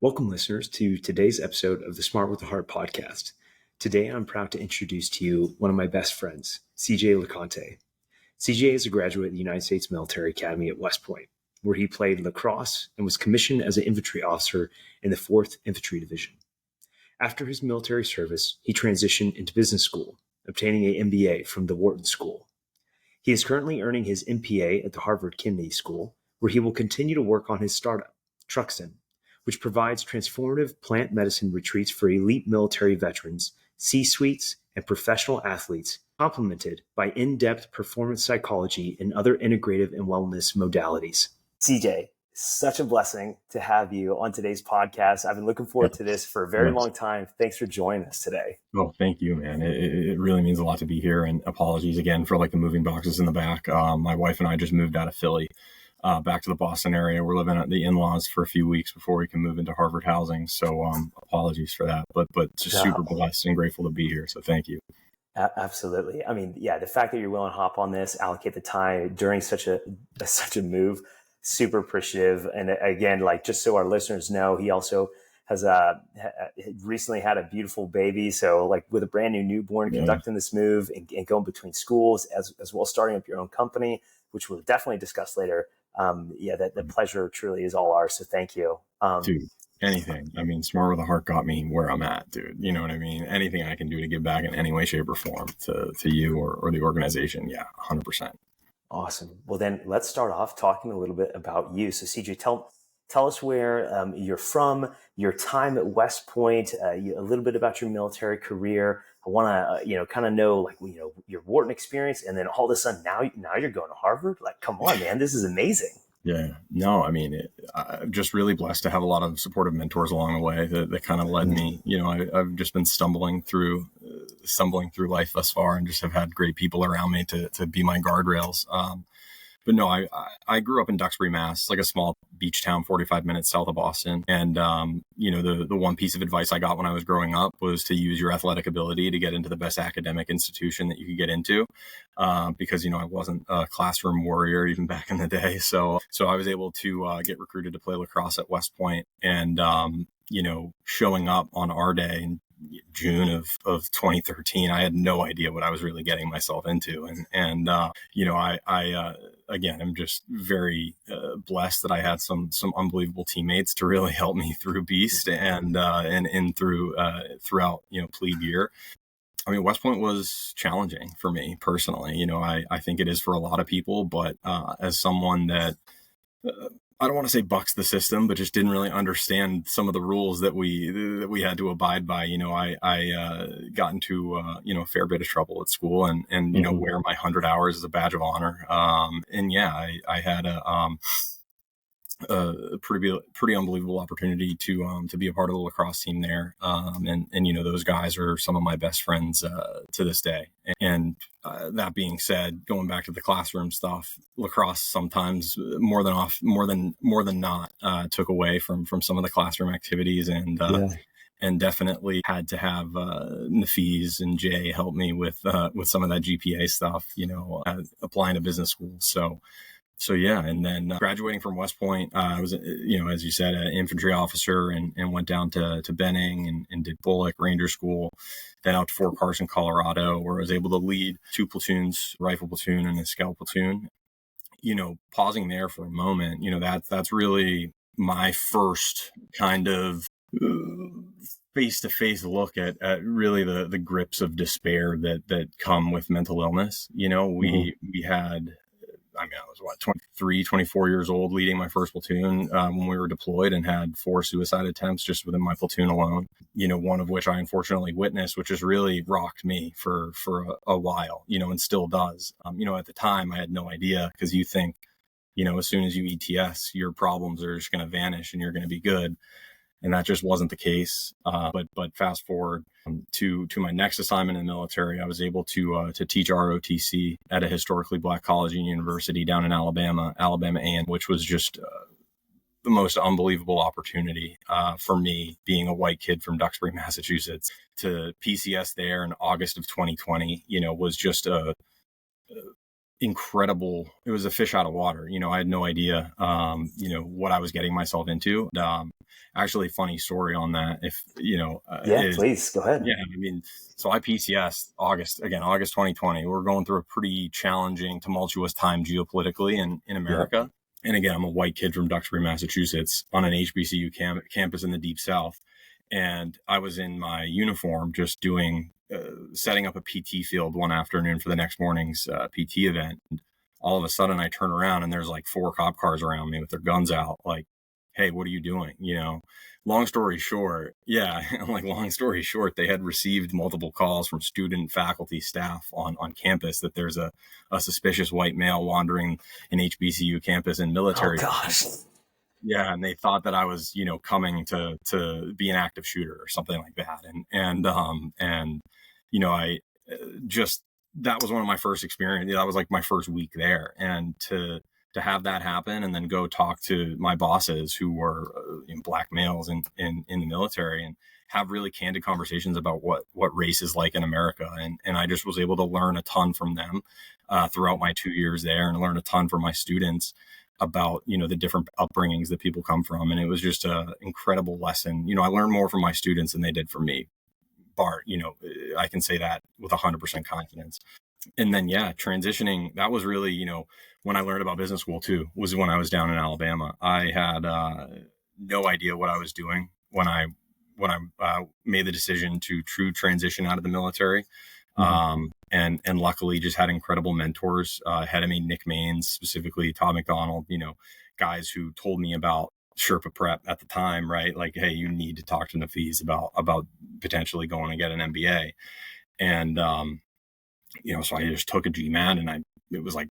Welcome, listeners, to today's episode of the Smart with the Heart podcast. Today, I'm proud to introduce to you one of my best friends, CJ LoConte. CJ is a graduate of the United States Military Academy at West Point, where he played lacrosse and was commissioned as an infantry officer in the 4th Infantry Division. After his military service, he transitioned into business school, obtaining an MBA from the Wharton School. He is currently earning his MPA at the Harvard Kennedy School, where he will continue to work on his startup, Truxton, which provides transformative plant medicine retreats for elite military veterans, C-suites, and professional athletes, complemented by in-depth performance psychology and other integrative and wellness modalities. CJ, such a blessing to have you on today's podcast. I've been looking forward to this for a very long time. Thanks for joining us today. Oh, thank you, man. It really means a lot to be here, and apologies again for the moving boxes in the back. My wife and I just moved out of Philly. Back to the Boston area. We're living at the in-laws for a few weeks before we can move into Harvard housing. So apologies for that, but just super blessed and grateful to be here. So thank you. Absolutely. I mean, yeah, the fact that you're willing to hop on this, allocate the time during such a move, super appreciative. And again, just so our listeners know, he also has recently had a beautiful baby. So with a brand new newborn, conducting this move and going between schools as well as starting up your own company, which we'll definitely discuss later. The pleasure truly is all ours. So thank you. Dude, anything. I mean, Smart with a Heart got me where I'm at, dude. You know what I mean? Anything I can do to give back in any way, shape, or form to you or the organization. Yeah, 100%. Awesome. Well, then let's start off talking a little bit about you. So CJ, tell us where you're from, your time at West Point, a little bit about your military career. I want to, kind of know, your Wharton experience, and then all of a sudden now you're going to Harvard. Come on, man, this is amazing. Yeah, no, I mean, I'm just really blessed to have a lot of supportive mentors along the way that kind of led me. I've just been stumbling through life thus far, and just have had great people around me to be my guardrails. But no, I grew up in Duxbury, Mass, a small beach town, 45 minutes south of Boston. And, the one piece of advice I got when I was growing up was to use your athletic ability to get into the best academic institution that you could get into. Because, I wasn't a classroom warrior even back in the day. So I was able to get recruited to play lacrosse at West Point, and, showing up on our day in June of 2013, I had no idea what I was really getting myself into. And again, I'm just very blessed that I had some unbelievable teammates to really help me through Beast and throughout, plebe year. I mean, West Point was challenging for me personally. I think it is for a lot of people, but as someone that I don't want to say bucks the system, but just didn't really understand some of the rules that we had to abide by. I got into a fair bit of trouble at school, and wear my 100 hours as a badge of honor. I had a pretty unbelievable opportunity to be a part of the lacrosse team there. Those guys are some of my best friends to this day. And that being said, going back to the classroom stuff, lacrosse sometimes more than not took away from some of the classroom activities, and definitely had to have Nafeez and Jay help me with some of that GPA stuff, applying to business school. So yeah, and then graduating from West Point, I was, as you said, an infantry officer, and went down to Benning and did Bullock Ranger School, then out to Fort Carson, Colorado, where I was able to lead 2 platoons, rifle platoon and a scout platoon. Pausing there for a moment, that's really my first kind of face-to-face look at really the grips of despair that come with mental illness. We had, I was 23, 24 years old, leading my first platoon when we were deployed, and had 4 suicide attempts just within my platoon alone. One of which I unfortunately witnessed, which has really rocked me for a while, and still does. At the time I had no idea, because you think, as soon as you ETS, your problems are just going to vanish and you're going to be good. And that just wasn't the case. But fast forward to my next assignment in the military, I was able to teach ROTC at a historically Black college and university down in Alabama A&M, which was just the most unbelievable opportunity for me, being a white kid from Duxbury, Massachusetts. To PCS there in August of 2020, was just incredible. It was a fish out of water. I had no idea, what I was getting myself into. Actually, funny story on that. If, Yeah, is, please go ahead. yeah, so I PCS August 2020. We're going through a pretty challenging, tumultuous time geopolitically in America. Yeah. And again, I'm a white kid from Duxbury, Massachusetts, on an HBCU campus in the Deep South. And I was in my uniform just doing, setting up a PT field one afternoon for the next morning's PT event. And all of a sudden I turn around and there's like 4 cop cars around me with their guns out. Like, hey, what are you doing? Long story short, they had received multiple calls from student, faculty, staff on campus that there's a suspicious white male wandering an HBCU campus in military. Oh, gosh. Yeah. And they thought that I was, coming to be an active shooter or something like that. I just, that was one of my first experiences. That was like my first week there. And to have that happen and then go talk to my bosses who were black males in the military and have really candid conversations about what race is like in America. And I just was able to learn a ton from them throughout my 2 years there, and learn a ton from my students about, the different upbringings that people come from. And it was just an incredible lesson. I learned more from my students than they did from me. I can say that with 100% confidence. And then, transitioning, that was really, when I learned about business school too, was when I was down in Alabama. I had no idea what I was doing when I made the decision to true transition out of the military. Mm-hmm. And luckily just had incredible mentors ahead of me, Nick Maines, specifically Todd McDonald, guys who told me about Sherpa prep at the time, right? Like, hey, you need to talk to Nafeez about potentially going and get an MBA. And, so I just took a GMAT and it was like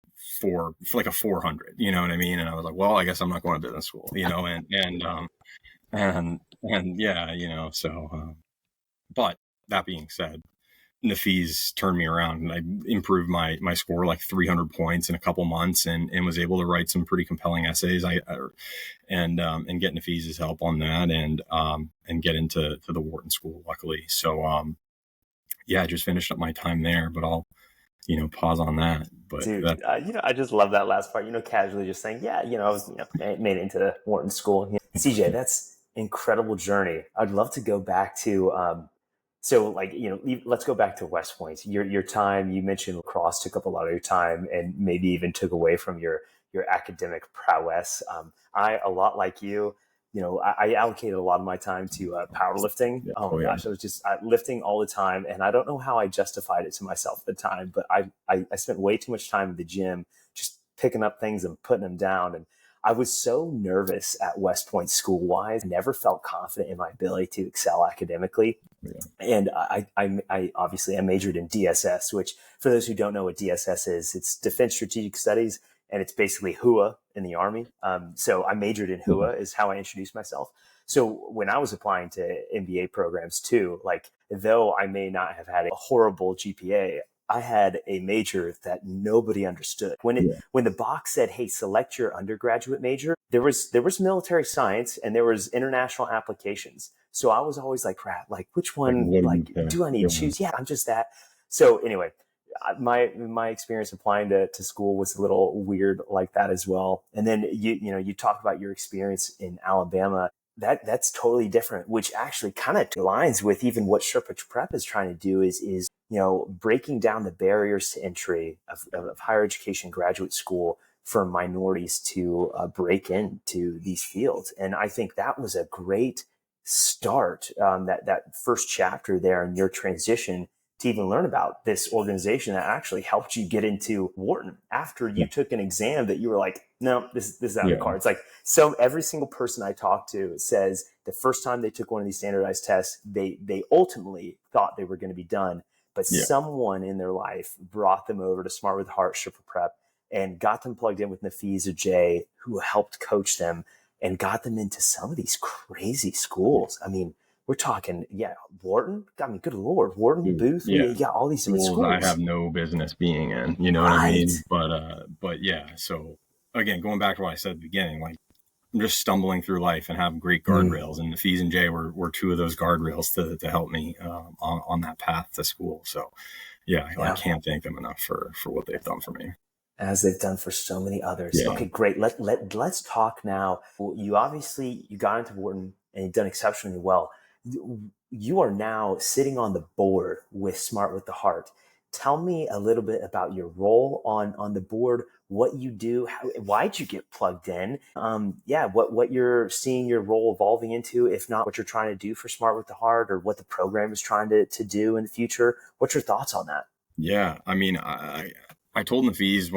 a 400, you know what I mean? And I was like, well, I guess I'm not going to business school, but that being said, Nafeez turned me around and I improved my score like 300 points in a couple months and was able to write some pretty compelling essays. And get Nafeez's help on that and get into the Wharton school, luckily. So, I just finished up my time there, but I'll, pause on that. But dude, I just love that last part, casually just saying, I was, made it into Wharton school. CJ, that's incredible journey. I'd love to go back to, let's go back to West Point. Your time, you mentioned lacrosse took up a lot of your time and maybe even took away from your academic prowess. A lot like you, I allocated a lot of my time to powerlifting. Yeah. Oh my gosh, I was just lifting all the time. And I don't know how I justified it to myself at the time, but I spent way too much time in the gym just picking up things and putting them down. And I was so nervous at West Point school-wise, never felt confident in my ability to excel academically. Yeah. And I obviously majored in DSS, which for those who don't know what DSS is, it's Defense Strategic Studies, and it's basically HUA in the Army. So I majored in HUA is how I introduced myself. So when I was applying to MBA programs too, like though I may not have had a horrible GPA, I had a major that nobody understood. When the box said, hey, select your undergraduate major, there was military science and there was international applications. So I was always like, crap, like which one, do I need to choose? Yeah, I'm just that. So anyway, my experience applying to school was a little weird like that as well. And then you talk about your experience in Alabama. That's totally different, which actually kind of aligns with even what Sherpa Prep is trying to do is breaking down the barriers to entry of higher education graduate school for minorities to break into these fields. And I think that was a great start, that first chapter there in your transition to even learn about this organization that actually helped you get into Wharton after you took an exam that you were like, no, this is out of the cards. Like, so every single person I talked to says the first time they took one of these standardized tests, they ultimately thought they were going to be done, but someone in their life brought them over to Smart with Heart, Sherpa Prep, and got them plugged in with Nafeez or Jay, who helped coach them and got them into some of these crazy schools. I mean, we're talking, Wharton. I mean, good Lord, Wharton, Booth. You got all these different schools I have no business being in. You know what I mean? But yeah. So again, going back to what I said at the beginning, like I'm just stumbling through life and have great guardrails, and Nafeez and Jay were two of those guardrails to help me on that path to school. So I can't thank them enough for what they've done for me. as they've done for so many others. Yeah. Okay, great. Let's talk now. Well, you got into Wharton and you've done exceptionally well. You are now sitting on the board with Smart with the Heart. Tell me a little bit about your role on the board, what you do, why'd you get plugged in? What you're seeing your role evolving into, if not what you're trying to do for Smart with the Heart, or what the program is trying to do in the future. What's your thoughts on that? Yeah. I mean, I told Nafeez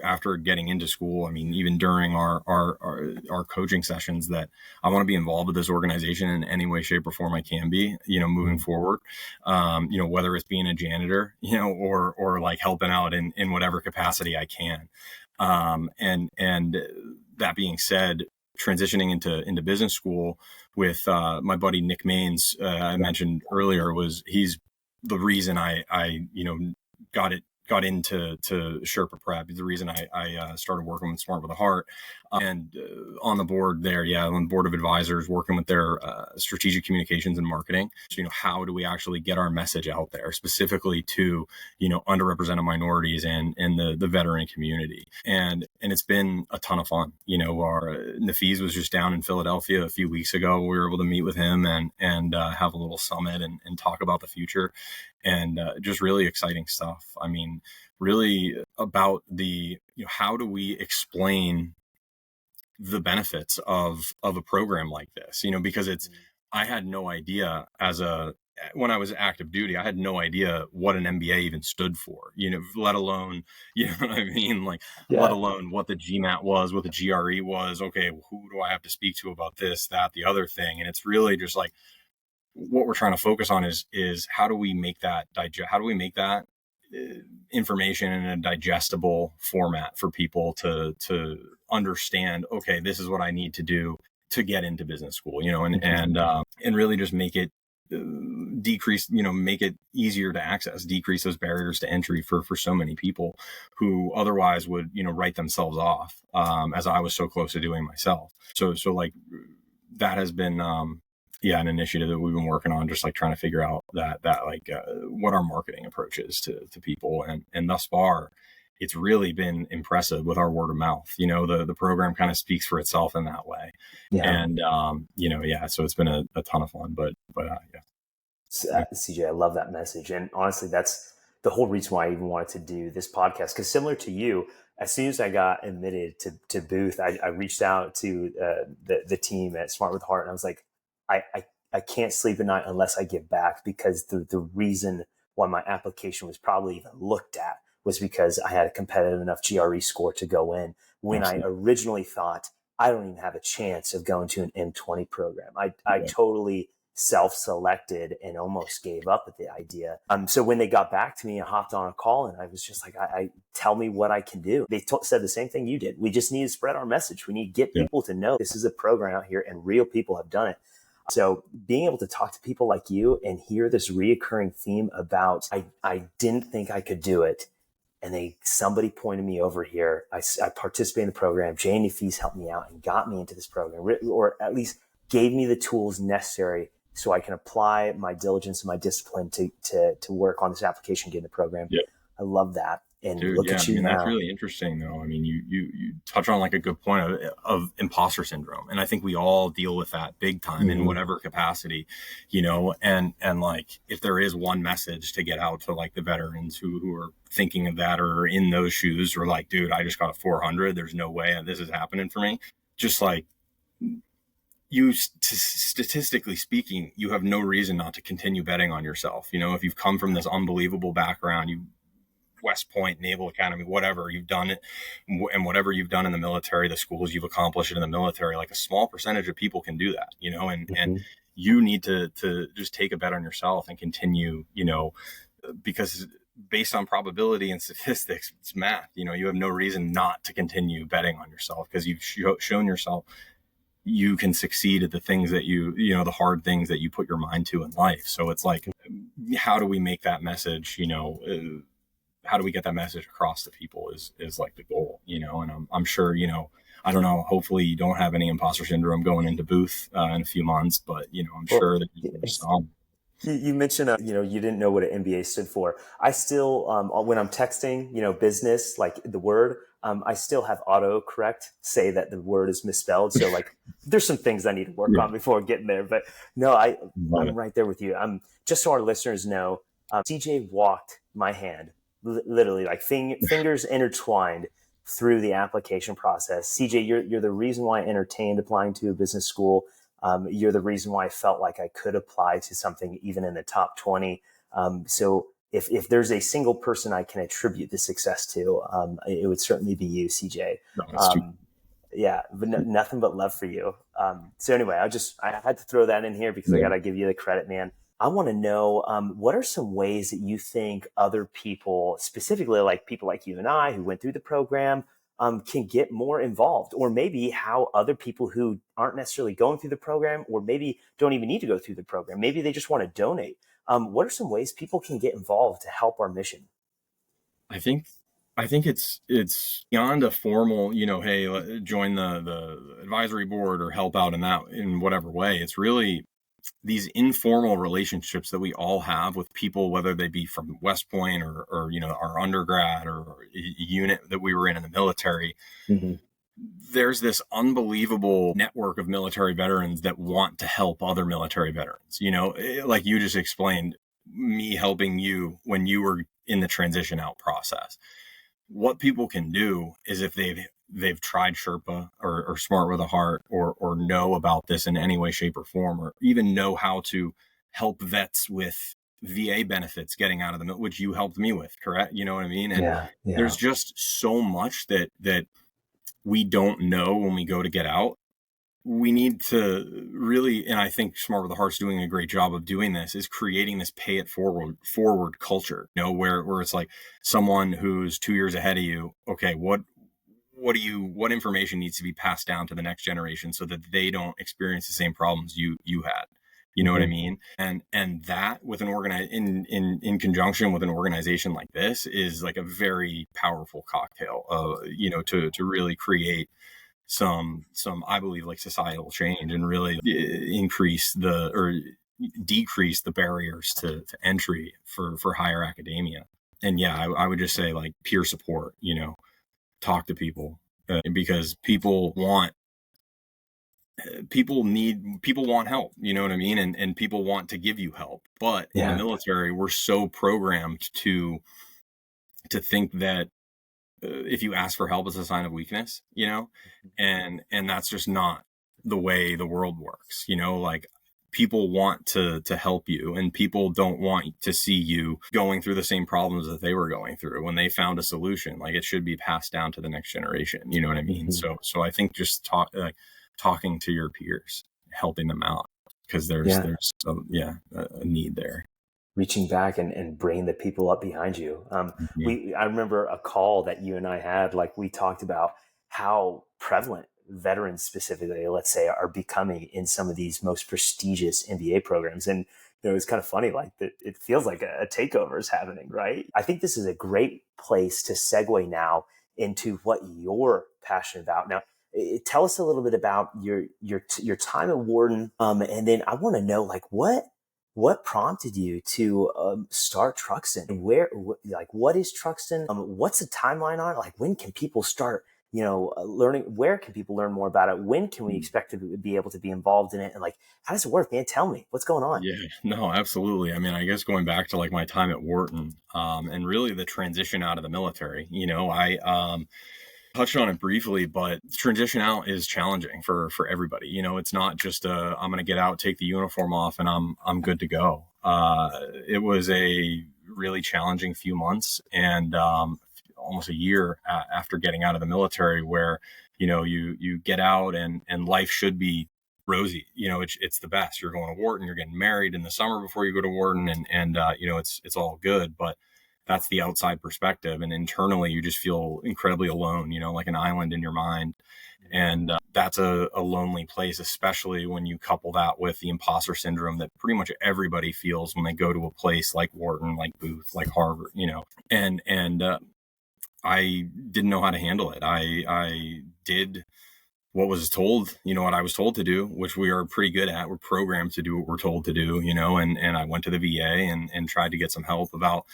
after getting into school, I mean, even during our coaching sessions, that I want to be involved with this organization in any way, shape, or form I can be, moving forward, whether it's being a janitor, or like helping out in whatever capacity I can. And that being said, transitioning into business school with my buddy Nick Maines, I mentioned earlier, he's the reason I got into Sherpa Prep. The reason I started working with Smart with a Heart, and on the board there, on the board of advisors, working with their strategic communications and marketing. So, how do we actually get our message out there, specifically to underrepresented minorities and the veteran community? And it's been a ton of fun. Our Nafeez was just down in Philadelphia a few weeks ago. We were able to meet with him and have a little summit and talk about the future, and just really exciting stuff. I mean, really about how do we explain the benefits of a program like this, because I had no idea when I was active duty, I had no idea what an MBA even stood for, let alone, what I mean? Let alone what the GMAT was, what the GRE was. Okay, who do I have to speak to about this, that, the other thing? And it's really just like, what we're trying to focus on is how do we make that information in a digestible format for people to understand, okay, this is what I need to do to get into business school, and really just make it decrease, make it easier to access, decrease those barriers to entry for so many people who otherwise would, write themselves off, as I was so close to doing myself. So like that has been, an initiative that we've been working on, just like trying to figure out what our marketing approach is to people. And thus far, it's really been impressive with our word of mouth. The program kind of speaks for itself in that way. Yeah. And, so it's been a ton of fun, but CJ, I love that message. And honestly, that's the whole reason why I even wanted to do this podcast. Because similar to you, as soon as I got admitted to Booth, I reached out to the team at Smart with Heart, and I was like, I can't sleep at night unless I give back, because the reason why my application was probably even looked at was because I had a competitive enough GRE score to go in, when I originally thought I don't even have a chance of going to an M20 program. I totally self-selected and almost gave up at the idea. So when they got back to me, I hopped on a call and I was just like, I tell me what I can do. They said the same thing you did. We just need to spread our message. We need to get people to know this is a program out here and real people have done it. So being able to talk to people like you and hear this reoccurring theme about, I didn't think I could do it, and somebody pointed me over here. I participated in the program. Jay and Nafeez helped me out and got me into this program, or at least gave me the tools necessary so I can apply my diligence and my discipline to work on this application, get in the program. Yep. I love that. And dude, look at you now. That's really interesting, though. I mean, you touch on like a good point of imposter syndrome, and I think we all deal with that big time in whatever capacity, and like, if there is one message to get out to like the veterans who are thinking of that or are in those shoes, or like, dude, I just got a 400. There's no way this is happening for me. Just like, statistically speaking, you have no reason not to continue betting on yourself. If you've come from this unbelievable background, West Point, Naval Academy, whatever you've done it, and whatever you've done in the military, the schools you've accomplished in the military, like a small percentage of people can do that, and you need to just take a bet on yourself and continue, because based on probability and statistics, it's math, you have no reason not to continue betting on yourself, because you've shown yourself you can succeed at the things that the hard things that you put your mind to in life. So it's like, how do we make that message, how do we get that message across to people is like the goal, and I'm sure, I don't know, hopefully you don't have any imposter syndrome going into Booth in a few months, but, I'm sure that there's some. You mentioned, you didn't know what an MBA stood for. I still, when I'm texting, business, like the word, I still have autocorrect say that the word is misspelled. So like, there's some things I need to work Yeah, on before getting there. But no, love I'm it. right there with you. Just so our listeners know, CJ walked my hand, literally like fingers intertwined through the application process. CJ, you're the reason why I entertained applying to a business school. You're the reason why I felt like I could apply to something even in the top 20. So if there's a single person I can attribute the success to, it would certainly be you, CJ. No, it's too. Um, yeah, but nothing but love for you. So anyway, I had to throw that in here because I got to give you the credit, man. I want to know, what are some ways that you think other people, specifically like people like you and I who went through the program, can get more involved, or maybe how other people who aren't necessarily going through the program, or maybe don't even need to go through the program, maybe they just want to donate. What are some ways people can get involved to help our mission? I think it's beyond a formal, hey, join the advisory board or help out in that in whatever way. It's really these informal relationships that we all have with people, whether they be from West Point or our undergrad or unit that we were in the military. Mm-hmm. There's this unbelievable network of military veterans that want to help other military veterans. Like you just explained, me helping you when you were in the transition out process. What people can do is if they've tried Sherpa or Smart with a Heart or know about this in any way, shape, or form, or even know how to help vets with VA benefits getting out of the, which you helped me with, correct? You know what I mean? And Yeah, yeah, there's just so much that we don't know when we go to get out. We need to really, and I think Smart with the Heart's doing a great job of doing this, is creating this pay it forward culture, where it's like someone who's 2 years ahead of you. Okay, what information needs to be passed down to the next generation so that they don't experience the same problems you had. You know what I mm-hmm. mean? And that with an in conjunction with an organization like this is like a very powerful cocktail, to really create some I believe like societal change and really increase or decrease the barriers to entry for higher academia. And yeah, I would just say like peer support, talk to people, because people want help, you know what I mean? And people want to give you help, but in the Yeah. military we're so programmed to think that if you ask for help, it's a sign of weakness, and that's just not the way the world works. Like people want to help you, and people don't want to see you going through the same problems that they were going through when they found a solution. Like it should be passed down to the next generation. You know what I mean? Mm-hmm. So I think just talking to your peers, helping them out, because there's Yeah. a need there. Reaching back and bringing the people up behind you. I remember a call that you and I had, like we talked about how prevalent veterans specifically, let's say, are becoming in some of these most prestigious MBA programs. And it's kind of funny, like it feels like a takeover is happening, right? I think this is a great place to segue now into what you're passionate about. Now, tell us a little bit about your time at Wharton, and then I want to know like what prompted you to start Truxton? What is Truxton? What's the timeline on it? Like, when can people start, learning? Where can people learn more about it? When can we expect to be able to be involved in it? And like, how does it work, man? Tell me what's going on. Yeah, no, absolutely. I mean, I guess going back to like my time at Wharton, and really the transition out of the military, I touched on it briefly, but transition out is challenging for everybody. It's not just I'm going to get out, take the uniform off, and I'm good to go. It was a really challenging few months, and almost a year after getting out of the military, where you get out and life should be rosy. It's the best. You're going to Wharton, you're getting married in the summer before you go to Wharton, and it's all good, but that's the outside perspective. And internally, you just feel incredibly alone, like an island in your mind. And that's a lonely place, especially when you couple that with the imposter syndrome that pretty much everybody feels when they go to a place like Wharton, like Booth, like Harvard, and I didn't know how to handle it. I did what was told, what I was told to do, which we are pretty good at. We're programmed to do what we're told to do, and I went to the VA and tried to get some help about,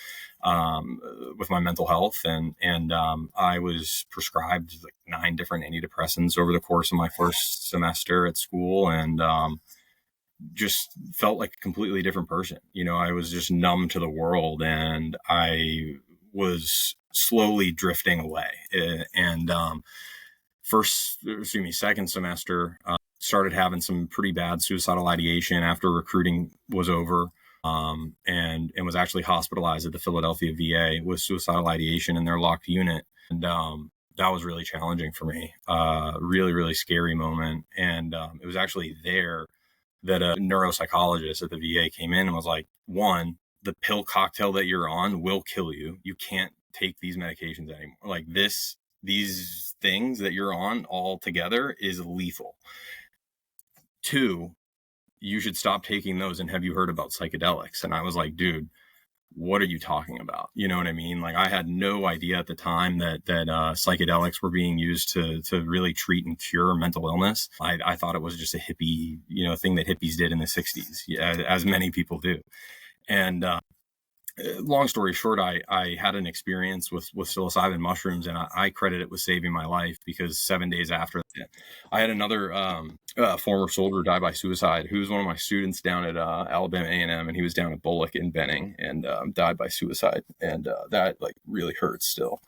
with my mental health. And I was prescribed like 9 different antidepressants over the course of my first semester at school. And, just felt like a completely different person. I was just numb to the world, and I was slowly drifting away. And, second semester, started having some pretty bad suicidal ideation after recruiting was over, and was actually hospitalized at the Philadelphia VA with suicidal ideation in their locked unit. And that was really challenging for me, really, really scary moment. And it was actually there that a neuropsychologist at the VA came in and was like, one, the pill cocktail that you're on will kill you. You can't take these medications anymore. Like these things that you're on all together is lethal. 2, you should stop taking those. And have you heard about psychedelics? And I was like, dude, what are you talking about? You know what I mean? Like, I had no idea at the time that psychedelics were being used to really treat and cure mental illness. I thought it was just a hippie, thing that hippies did in the 60s, as many people do. And long story short, I had an experience with psilocybin mushrooms, and I credit it with saving my life, because 7 days after that, I had another former soldier die by suicide, who was one of my students down at Alabama A&M, and he was down at Bullock in Benning, and died by suicide. And that like really hurts still.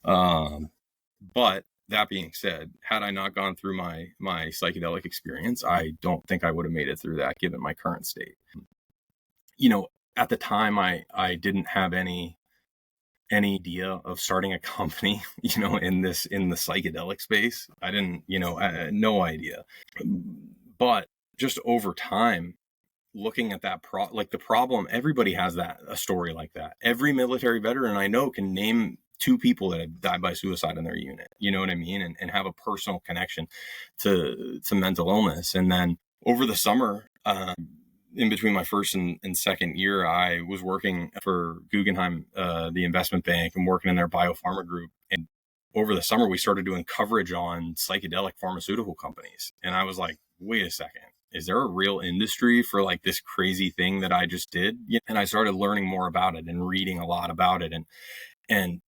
But that being said, had I not gone through my psychedelic experience, I don't think I would have made it through that, given my current state. At the time, I didn't have any idea of starting a company, in the psychedelic space. I didn't, I had no idea. But just over time, looking at that the problem, everybody has a story like that. Every military veteran I know can name 2 people that have died by suicide in their unit, you know what I mean? And have a personal connection to mental illness. And then over the summer, in between my first and second year, I was working for Guggenheim, the investment bank, and working in their biopharma group. And over the summer, we started doing coverage on psychedelic pharmaceutical companies. And I was like, wait a second, is there a real industry for like this crazy thing that I just did? And I started learning more about it and reading a lot about it. And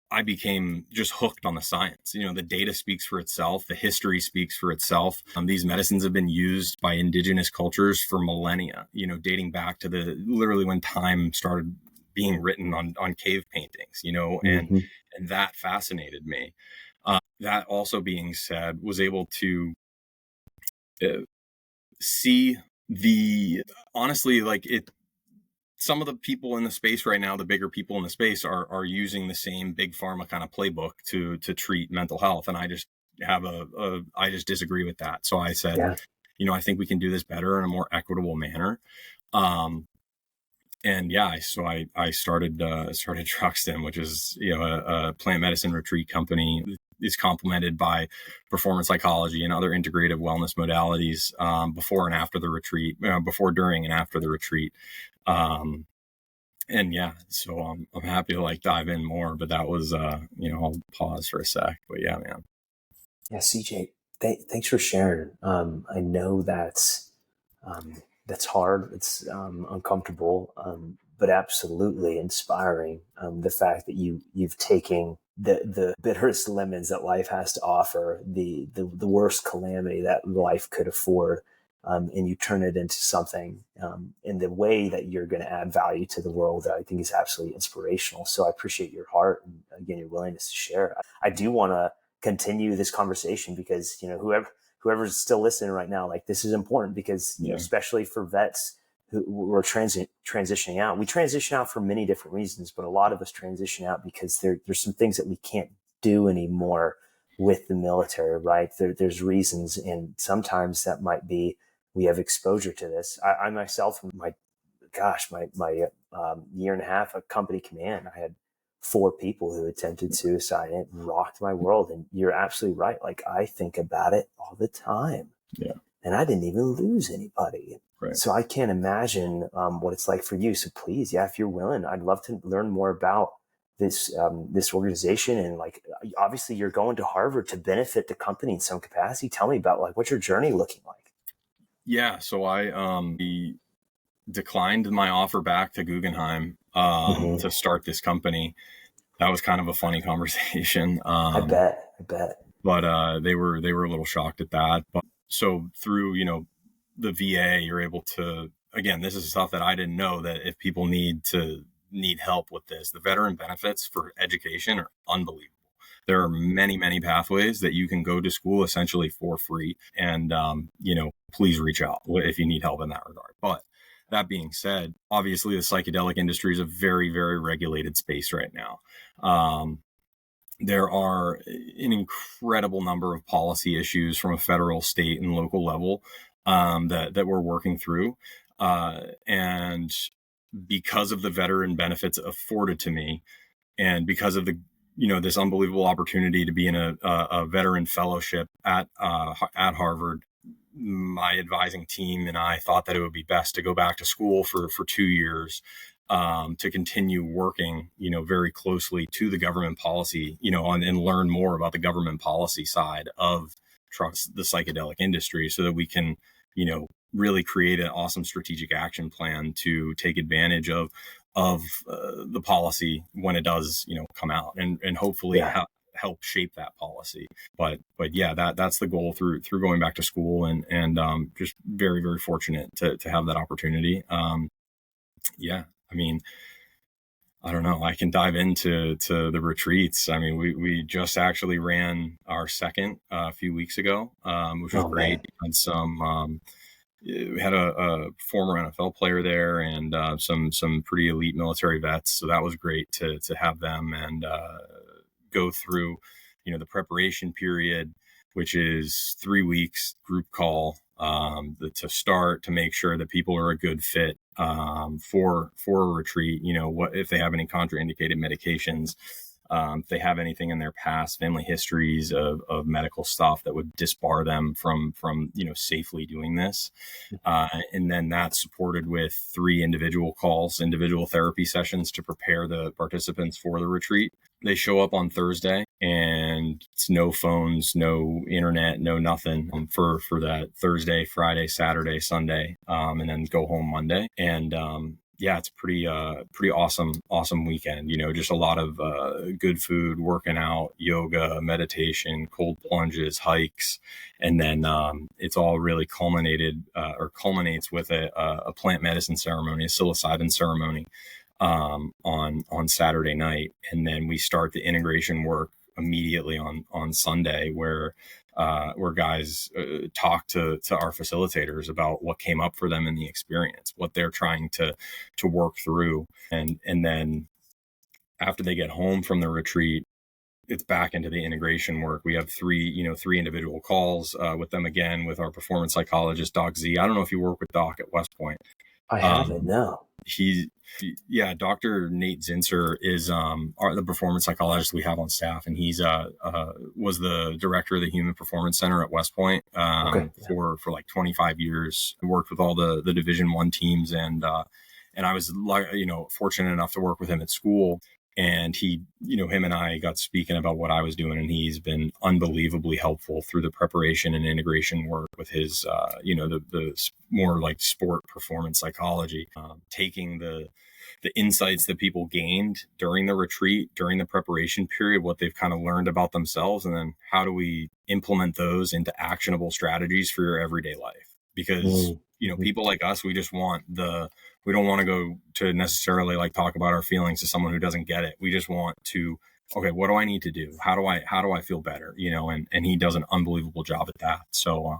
I became just hooked on the science. The data speaks for itself. The history speaks for itself. These medicines have been used by indigenous cultures for millennia, dating back to literally when time started being written on cave paintings, and that fascinated me. That also being said, was able to see honestly, like some of the people in the space right now, the bigger people in the space are using the same big pharma kind of playbook to treat mental health. And I just have I just disagree with that. So I said, I think we can do this better in a more equitable manner. So I started Truxton, which is, a plant medicine retreat company. Is complemented by performance psychology and other integrative wellness modalities, before and after the retreat, before, during, and after the retreat. So I'm happy to like dive in more, but that was, I'll pause for a sec, but yeah, man. Yeah. CJ, thanks for sharing. I know that's hard. It's uncomfortable, but absolutely inspiring. The fact that you've taken the bitterest lemons that life has to offer, the worst calamity that life could afford, and you turn it into something in the way that you're going to add value to the world, that I think is absolutely inspirational. So I appreciate your heart and, again, your willingness to share. I do want to continue this conversation, because whoever's still listening right now, like, this is important, because especially for vets who were transitioning out. We transition out for many different reasons, but a lot of us transition out because there's some things that we can't do anymore with the military, right? There's reasons, and sometimes that might be we have exposure to this. I myself, my year and a half of company command, I had 4 people who attempted suicide, and it rocked my world. And you're absolutely right. Like, I think about it all the time. Yeah. And I didn't even lose anybody. Right. So I can't imagine what it's like for you. So please, if you're willing, I'd love to learn more about this organization, and like obviously you're going to Harvard to benefit the company in some capacity. Tell me about like what's your journey looking like? Yeah, so I declined my offer back to Guggenheim to start this company. That was kind of a funny conversation. I bet. But they were a little shocked at that. But so through the VA, you're able to, again, this is stuff that I didn't know, that if people need help with this, the veteran benefits for education are unbelievable. There are many pathways that you can go to school essentially for free, and please reach out if you need help in that regard. But that being said, obviously the psychedelic industry is a very regulated space right now. There are an incredible number of policy issues from a federal, state, and local level that we're working through. And because of the veteran benefits afforded to me, and because of the this unbelievable opportunity to be in a veteran fellowship at Harvard, my advising team and I thought that it would be best to go back to school for 2 years, to continue working, very closely to the government policy, and learn more about the government policy side of the psychedelic industry, so that we can, really create an awesome strategic action plan to take advantage of the policy when it does, come out, and hopefully help shape that policy. But yeah, that's the goal through going back to school, and just very fortunate to have that opportunity. Yeah, I mean, I don't know. I can dive into the retreats. I mean, we just actually ran our second a few weeks ago, which was great. And we had a former NFL player there, and some pretty elite military vets. So that was great to have them and go through, the preparation period, which is 3 weeks group call to start, to make sure that people are a good fit for a retreat. What if they have any contraindicated medications, if they have anything in their past family histories of medical stuff that would disbar them from safely doing this, and then that's supported with 3 individual therapy sessions to prepare the participants for the retreat. They show up on Thursday, and it's no phones, no internet, no nothing for that Thursday, Friday, Saturday, Sunday, and then go home Monday. And yeah, it's pretty awesome weekend. Just a lot of good food, working out, yoga, meditation, cold plunges, hikes, and then it's all really culminates with a plant medicine ceremony, a psilocybin ceremony on Saturday night, and then we start the integration work immediately on Sunday, where guys talk to our facilitators about what came up for them in the experience, what they're trying to work through, and then after they get home from the retreat, it's back into the integration work. We have 3 individual calls with them, again, with our performance psychologist, Doc Z. I don't know if you work with Doc at West Point. I haven't, no. Dr. Nate Zinser is the performance psychologist we have on staff, and he's was the director of the Human Performance Center at West Point for like 25 years. I worked with all the Division I teams, and I was fortunate enough to work with him at school. And he, him and I got speaking about what I was doing, and he's been unbelievably helpful through the preparation and integration work with his, the more like sport performance psychology, taking the insights that people gained during the retreat, during the preparation period, what they've kind of learned about themselves, and then how do we implement those into actionable strategies for your everyday life? Because, people like us, we just want we don't want to go to necessarily like talk about our feelings to someone who doesn't get it. We just want to, okay, what do I need to do? How do I feel better? And he does an unbelievable job at that. So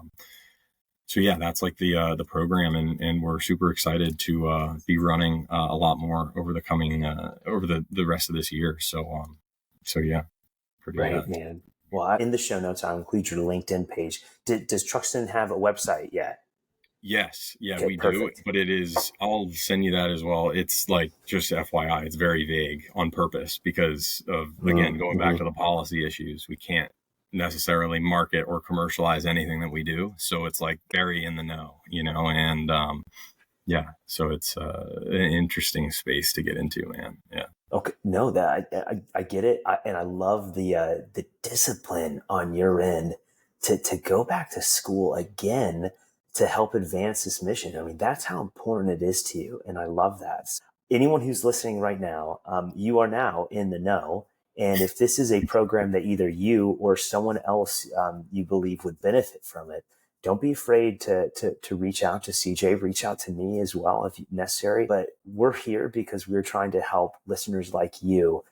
yeah, that's like the program, and we're super excited to be running a lot more over the coming over the rest of this year. So yeah, pretty right, man. Well, in the show notes, I'll include your LinkedIn page. Does Truxton have a website yet? Yes. Yeah, we do. But it is, I'll send you that as well. It's like, just FYI, it's very vague on purpose because of, again, going back to the policy issues. We can't necessarily market or commercialize anything that we do. So it's like very in the know, and Yeah. So it's an interesting space to get into, man. Yeah. Okay, no, that I get it, and I love the discipline on your end to go back to school again to help advance this mission. I mean, that's how important it is to you, and I love that. Anyone who's listening right now, you are now in the know, and if this is a program that either you or someone else you believe would benefit from it, don't be afraid to reach out to CJ, reach out to me as well if necessary. But we're here because we're trying to help listeners like you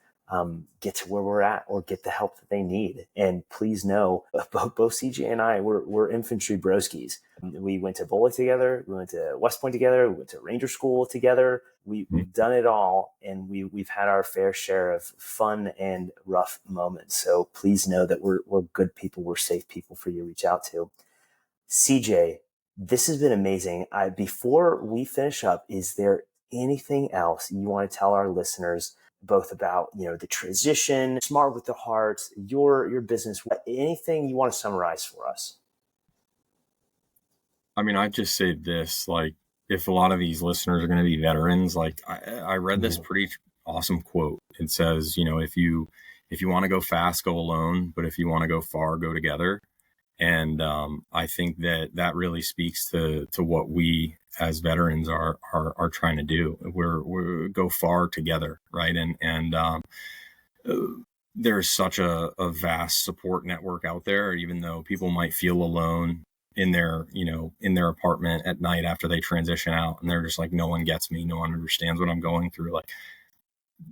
get to where we're at or get the help that they need. And please know, both CJ and I, we're infantry broskies. We went to Bola together. We went to West Point together. We went to Ranger School together. We've done it all, and we've had our fair share of fun and rough moments. So please know that we're good people. We're safe people for you to reach out to. CJ, this has been amazing. Before we finish up, is there anything else you want to tell our listeners both about, the transition, Smart with the Heart, your business, anything you want to summarize for us? I mean, I'd just say this, like, if a lot of these listeners are going to be veterans, like I read this pretty awesome quote. It says, if you want to go fast, go alone, but if you want to go far, go together. And I think that really speaks to what we as veterans are trying to do. We're go far together, right? And there's such a vast support network out there, even though people might feel alone in their apartment at night after they transition out, and they're just like, no one gets me, no one understands what I'm going through. Like,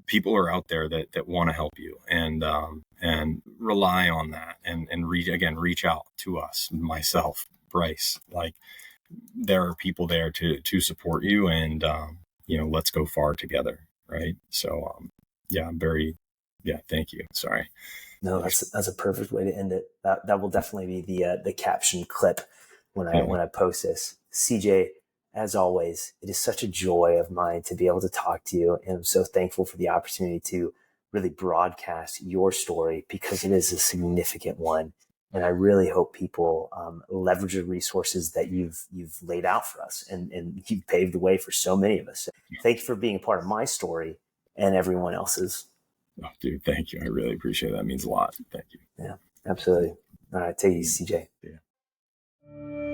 people are out there that want to help you, and rely on that, and reach out to us, myself, Bryce. Like, there are people there to support you, and let's go far together, right? So thank you. Sorry. No, that's a perfect way to end it. That will definitely be the caption clip when I post this. CJ, as always, it is such a joy of mine to be able to talk to you, and I'm so thankful for the opportunity to really broadcast your story, because it is a significant one. And I really hope people leverage the resources that you've laid out for us, and you've paved the way for so many of us. So thank you for being a part of my story and everyone else's. Oh, dude, thank you. I really appreciate that. It means a lot. Thank you. Yeah, absolutely. All right, take it easy, CJ. Yeah.